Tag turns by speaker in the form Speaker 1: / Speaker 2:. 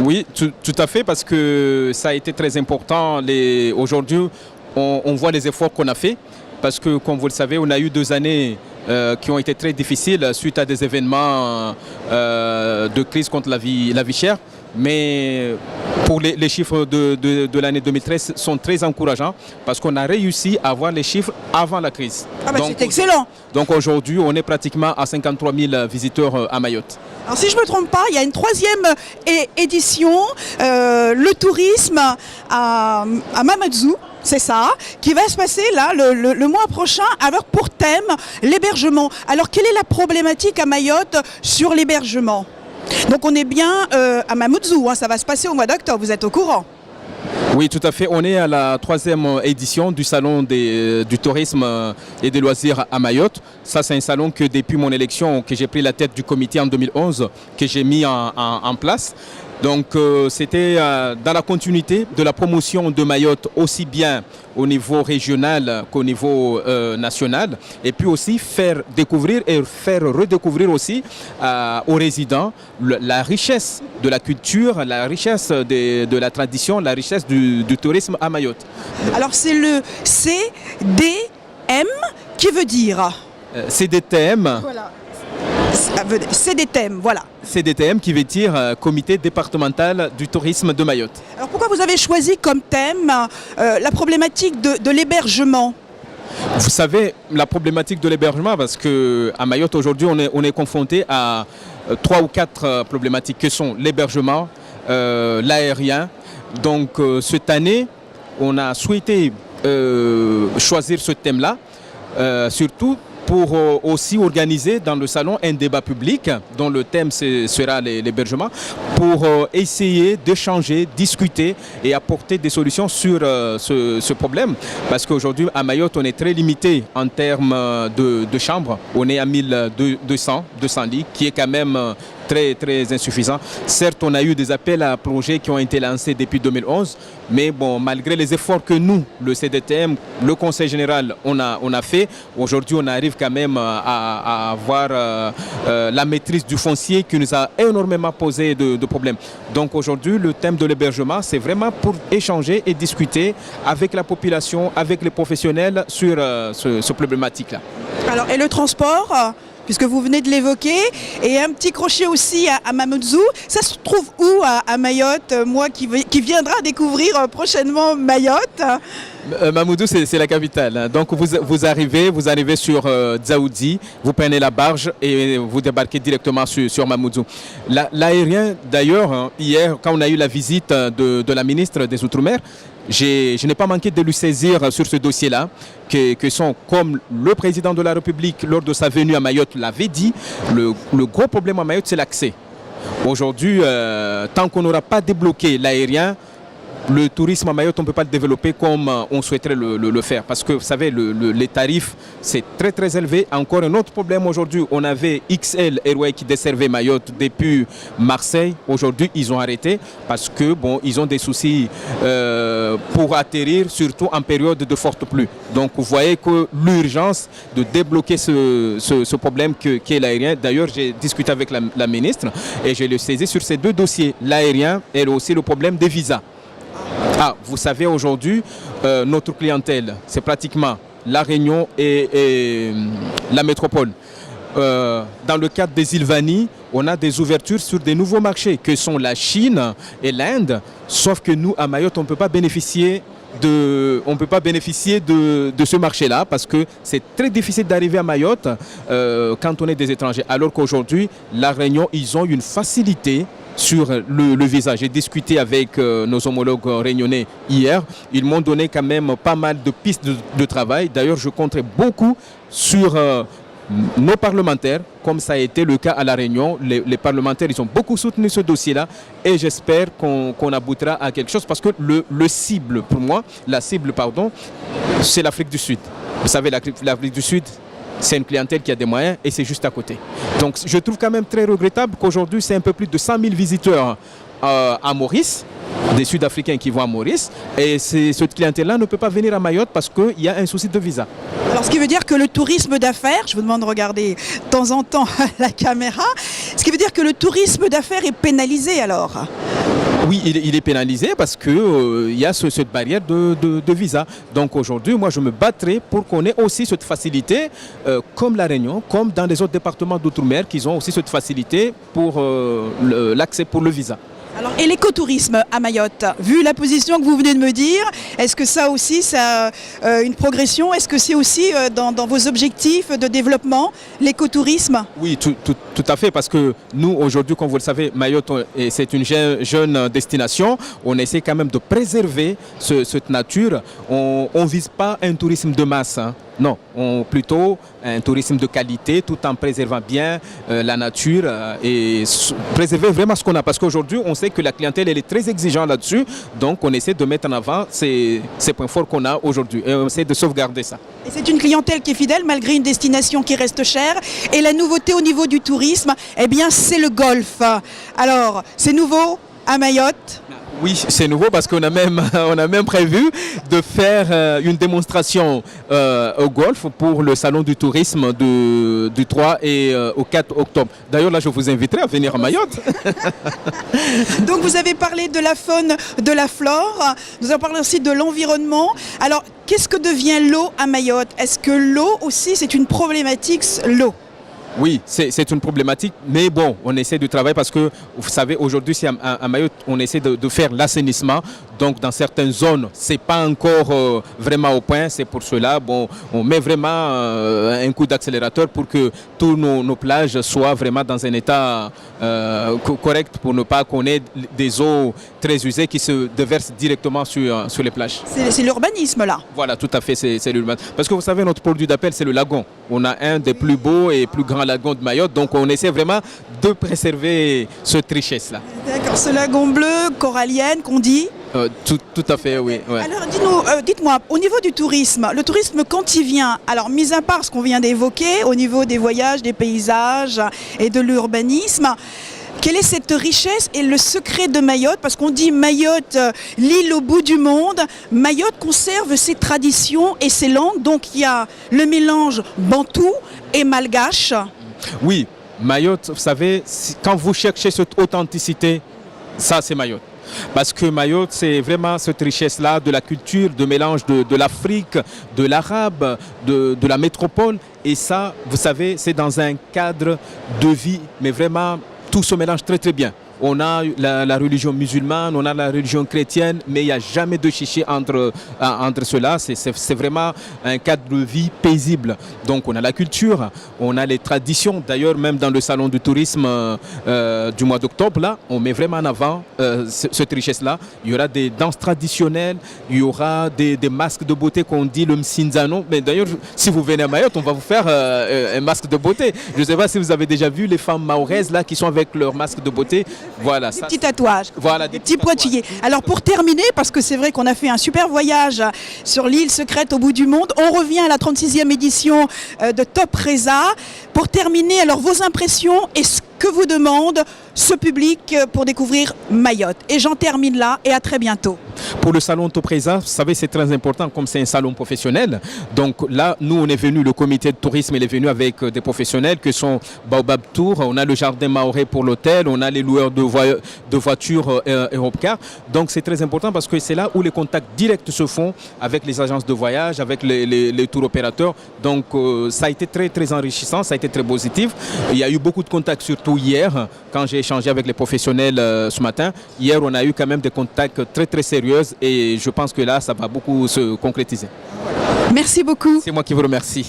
Speaker 1: Oui, tout à fait, parce que ça a été très important. Aujourd'hui, on voit les efforts qu'on a fait, parce que, comme vous le savez, on a eu 2 années qui ont été très difficiles suite à des événements de crise contre la vie chère. Mais pour les chiffres de l'année 2013 sont très encourageants parce qu'on a réussi à avoir les chiffres avant la crise.
Speaker 2: Ah bah c'est excellent.
Speaker 1: Donc aujourd'hui, on est pratiquement à 53 000 visiteurs à Mayotte.
Speaker 2: Alors si je ne me trompe pas, il y a une 3e édition, le tourisme à Mamoudzou. C'est ça, qui va se passer là le mois prochain, alors pour thème l'hébergement. Alors quelle est la problématique à Mayotte sur l'hébergement? Donc on est bien à Mamoudzou, hein, ça va se passer au mois d'octobre, vous êtes au courant?
Speaker 1: Oui, tout à fait. On est à la 3e édition du salon du tourisme et des loisirs à Mayotte. Ça, c'est un salon que depuis mon élection, que j'ai pris la tête du comité en 2011, que j'ai mis en place. Donc c'était dans la continuité de la promotion de Mayotte aussi bien au niveau régional qu'au niveau national, et puis aussi faire découvrir et faire redécouvrir aussi aux résidents la richesse de la culture, la richesse de la tradition, la richesse du tourisme à Mayotte.
Speaker 2: Alors c'est le CDM qui veut dire
Speaker 1: CDTM.
Speaker 2: Voilà. CDTM, voilà.
Speaker 1: CDTM qui veut dire Comité départemental du tourisme de Mayotte.
Speaker 2: Alors pourquoi vous avez choisi comme thème la problématique de l'hébergement?
Speaker 1: Vous savez, la problématique de l'hébergement, parce qu'à Mayotte aujourd'hui on est confronté à 3 ou 4 problématiques que sont l'hébergement, l'aérien. Donc cette année, on a souhaité choisir ce thème-là, surtout pour aussi organiser dans le salon un débat public dont le thème sera l'hébergement, pour essayer d'échanger, discuter et apporter des solutions sur ce problème. Parce qu'aujourd'hui à Mayotte on est très limité en termes de chambres, on est à 1200 lits, qui est quand même très insuffisant. Certes, on a eu des appels à projets qui ont été lancés depuis 2011, mais bon, malgré les efforts que nous, le CDTM, le Conseil général, on a fait, aujourd'hui on arrive quand même à avoir la maîtrise du foncier qui nous a énormément posé de problèmes. Donc aujourd'hui, le thème de l'hébergement, c'est vraiment pour échanger et discuter avec la population, avec les professionnels sur ce problématique-là.
Speaker 2: Alors, et le transport puisque vous venez de l'évoquer, et un petit crochet aussi à Mamoudzou. Ça se trouve où à Mayotte, moi qui viendra découvrir prochainement Mayotte?
Speaker 1: Mamoudzou, c'est la capitale. Donc vous arrivez sur Dzaoudzi, vous prenez la barge et vous débarquez directement sur Mamoudzou. L'aérien, d'ailleurs, hier, quand on a eu la visite de la ministre des Outre-mer, je n'ai pas manqué de lui saisir sur ce dossier-là, que sont, comme le président de la République, lors de sa venue à Mayotte, l'avait dit, le gros problème à Mayotte, c'est l'accès. Aujourd'hui, tant qu'on n'aura pas débloqué l'aérien, le tourisme à Mayotte, on ne peut pas le développer comme on souhaiterait le faire. Parce que, vous savez, les tarifs, c'est très élevé. Encore un autre problème aujourd'hui, on avait XL Airways qui desservait Mayotte depuis Marseille. Aujourd'hui, ils ont arrêté parce que, bon, ils ont des soucis pour atterrir, surtout en période de forte pluie. Donc, vous voyez que l'urgence de débloquer ce problème qu'est l'aérien. D'ailleurs, j'ai discuté avec la ministre et je l'ai saisi sur ces deux dossiers, l'aérien et aussi le problème des visas. Ah, vous savez, aujourd'hui, notre clientèle, c'est pratiquement La Réunion et la métropole. Dans le cadre des îles Vanille, on a des ouvertures sur des nouveaux marchés que sont la Chine et l'Inde. Sauf que nous, à Mayotte, on ne peut pas bénéficier de ce marché-là parce que c'est très difficile d'arriver à Mayotte quand on est des étrangers. Alors qu'aujourd'hui, La Réunion, ils ont une facilité sur le visa. J'ai discuté avec nos homologues réunionnais hier. Ils m'ont donné quand même pas mal de pistes de travail. D'ailleurs, je compterai beaucoup sur nos parlementaires, comme ça a été le cas à La Réunion. Les parlementaires, ils ont beaucoup soutenu ce dossier-là et j'espère qu'on aboutira à quelque chose parce que la cible, c'est l'Afrique du Sud. Vous savez, l'Afrique du Sud, c'est une clientèle qui a des moyens et c'est juste à côté. Donc je trouve quand même très regrettable qu'aujourd'hui c'est un peu plus de 100 000 visiteurs à Maurice des Sud-Africains qui vont à Maurice. Et cette clientèle-là ne peut pas venir à Mayotte parce qu'il y a un souci de visa.
Speaker 2: Alors, ce qui veut dire que le tourisme d'affaires, je vous demande de regarder de temps en temps la caméra, ce qui veut dire que le tourisme d'affaires est pénalisé alors?
Speaker 1: Oui, il est pénalisé parce qu'il y a cette barrière de visa. Donc aujourd'hui, moi, je me battrai pour qu'on ait aussi cette facilité, comme La Réunion, comme dans les autres départements d'outre-mer, qu'ils ont aussi cette facilité pour l'accès pour le visa.
Speaker 2: Alors, et l'écotourisme à Mayotte, vu la position que vous venez de me dire, est-ce que ça aussi, ça a une progression? Est-ce que c'est aussi dans vos objectifs de développement, l'écotourisme?
Speaker 1: Oui, tout à fait, parce que nous, aujourd'hui, comme vous le savez, Mayotte, c'est une jeune destination. On essaie quand même de préserver cette nature. On ne vise pas un tourisme de masse, hein. Non, plutôt un tourisme de qualité tout en préservant bien la nature et préserver vraiment ce qu'on a. Parce qu'aujourd'hui, on sait que la clientèle elle est très exigeante là-dessus. Donc, on essaie de mettre en avant ces points forts qu'on a aujourd'hui et on essaie de sauvegarder ça.
Speaker 2: Et c'est une clientèle qui est fidèle malgré une destination qui reste chère. Et la nouveauté au niveau du tourisme, eh bien, c'est le golf. Alors, c'est nouveau à Mayotte?
Speaker 1: Oui, c'est nouveau parce qu'on a même prévu de faire une démonstration au golf pour le salon du tourisme du 3 et au 4 octobre. D'ailleurs, là, je vous inviterai à venir à Mayotte.
Speaker 2: Donc, vous avez parlé de la faune, de la flore. Nous avons parlé aussi de l'environnement. Alors, qu'est-ce que devient l'eau à Mayotte? Est-ce que l'eau aussi, c'est une problématique, l'eau?
Speaker 1: Oui, c'est une problématique, mais bon, on essaie de travailler parce que, vous savez, aujourd'hui, à Mayotte, on essaie de faire l'assainissement. Donc, dans certaines zones, ce n'est pas encore vraiment au point. C'est pour cela, bon, on met vraiment un coup d'accélérateur pour que tous nos plages soient vraiment dans un état correct pour ne pas qu'on ait des eaux très usées qui se déversent directement sur les plages.
Speaker 2: C'est l'urbanisme, là.
Speaker 1: Voilà, tout à fait, c'est l'urbanisme. Parce que vous savez, notre produit d'appel, c'est le lagon. On a un des plus beaux et plus grands lagons de Mayotte. Donc, on essaie vraiment de préserver cette richesse-là.
Speaker 2: D'accord, ce lagon bleu, corallienne, qu'on dit.
Speaker 1: Tout à fait, oui. Ouais.
Speaker 2: Alors, dites-moi, au niveau du tourisme, le tourisme quand il vient, alors mis à part ce qu'on vient d'évoquer, au niveau des voyages, des paysages et de l'urbanisme, quelle est cette richesse et le secret de Mayotte? Parce qu'on dit Mayotte, l'île au bout du monde. Mayotte conserve ses traditions et ses langues. Donc il y a le mélange bantou et malgache.
Speaker 1: Oui, Mayotte, vous savez, quand vous cherchez cette authenticité, ça c'est Mayotte. Parce que Mayotte, c'est vraiment cette richesse-là de la culture, de mélange de l'Afrique, de l'arabe, de la métropole. Et ça, vous savez, c'est dans un cadre de vie, mais vraiment, tout se mélange très très bien. On a la religion musulmane, on a la religion chrétienne, mais il n'y a jamais de chichi entre cela. C'est vraiment un cadre de vie paisible. Donc on a la culture, on a les traditions. D'ailleurs, même dans le salon du tourisme du mois d'octobre, là, on met vraiment en avant cette richesse-là. Il y aura des danses traditionnelles, il y aura des masques de beauté qu'on dit le msinzano. Mais d'ailleurs, si vous venez à Mayotte, on va vous faire un masque de beauté. Je ne sais pas si vous avez déjà vu les femmes mahoraises là, qui sont avec leur masque de beauté. Voilà,
Speaker 2: des petits tatouages,
Speaker 1: voilà,
Speaker 2: des petits pointillés. Alors pour terminer, parce que c'est vrai qu'on a fait un super voyage sur l'île secrète au bout du monde, on revient à la 36e édition de Top Reza. Pour terminer, alors vos impressions et ce que vous demande ce public pour découvrir Mayotte. Et j'en termine là et à très bientôt.
Speaker 1: Pour le salon Top Reza, vous savez, c'est très important comme c'est un salon professionnel. Donc là, nous, on est venu, le comité de tourisme, il est venu avec des professionnels que sont Baobab Tour, on a le jardin maoré pour l'hôtel, on a les loueurs de voitures Europcar. Donc c'est très important parce que c'est là où les contacts directs se font avec les agences de voyage, avec les tours opérateurs. Donc ça a été très très enrichissant, ça a été très positif. Il y a eu beaucoup de contacts, surtout hier, quand j'ai échangé avec les professionnels ce matin. Hier, on a eu quand même des contacts très très sérieux et je pense que là, ça va beaucoup se concrétiser.
Speaker 2: Merci beaucoup.
Speaker 1: C'est moi qui vous remercie.